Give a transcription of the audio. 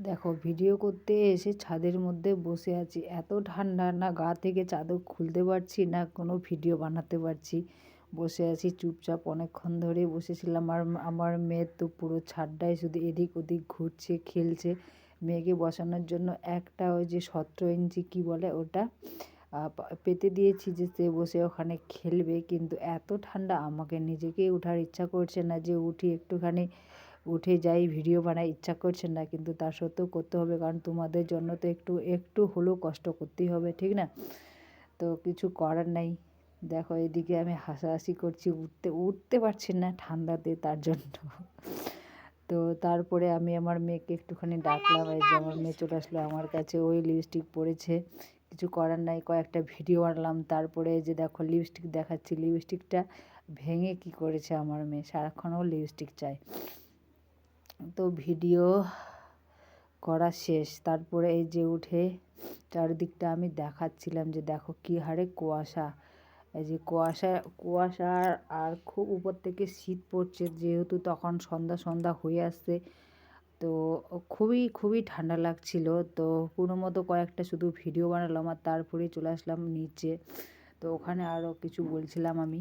দেখো ভিডিও করতে এসে ছাদের মধ্যে বসে আছি, এত ঠান্ডা, না গা থেকে চাদর খুলতে পারছি না কোনো ভিডিও বানাতে পারছি। বসে আছি চুপচাপ, অনেকক্ষণ ধরে বসেছিলাম। আর আমার মেয়ের তো পুরো ছাদটাই শুধু এদিক ওদিক ঘুরছে, খেলছে। মেয়েকে বসানোর জন্য একটা ওই যে 17 ইঞ্চি কী বলে ওটা পেতে দিয়েছি, যে সে বসে ওখানে খেলবে। কিন্তু এত ঠান্ডা, আমাকে নিজেকেই ওঠার ইচ্ছা করছে না, যে উঠি একটুখানি উঠে যাই ভিডিও বানাই, ইচ্ছা করছে না। কিন্তু তা সত্ত্বেও করতে হবে, কারণ তোমাদের জন্য তো একটু একটু হলেও কষ্ট করতেই হবে, ঠিক না? তো কিছু করার নাই। দেখো এদিকে আমি হাসাহাসি করছি, উঠতে উঠতে পারছি না ঠান্ডাতে, তার জন্য। তো তারপরে আমি আমার মেয়েকে একটুখানি ডাকলাম, এই যে আমার মেয়ে চলে আসলো আমার কাছে, ওই লিপস্টিক পরেছে। কিছু করার নাই, কয়েকটা ভিডিও বানালাম। তারপরে যে দেখো লিপস্টিক দেখাচ্ছি, লিপস্টিকটা ভেঙে কি করেছে আমার মেয়ে, সারাক্ষণ ও লিপস্টিক চায়। তো ভিডিও করা শেষ, তারপরে এই যে উঠে চারিদিকটা আমি দেখাচ্ছিলাম, যে দেখো কী হারে কুয়াশা। এই যে কুয়াশা আর খুব উপর থেকে শীত পড়ছে, যেহেতু তখন সন্ধ্যা সন্ধ্যা হয়ে আসছে। তো খুবই খুবই ঠান্ডা লাগছিল। তো কোনো মতো কয়েকটা শুধু ভিডিও বানালাম, আর তারপরে চলে আসলাম নিচে। তো ওখানে আরও কিছু বলছিলাম আমি।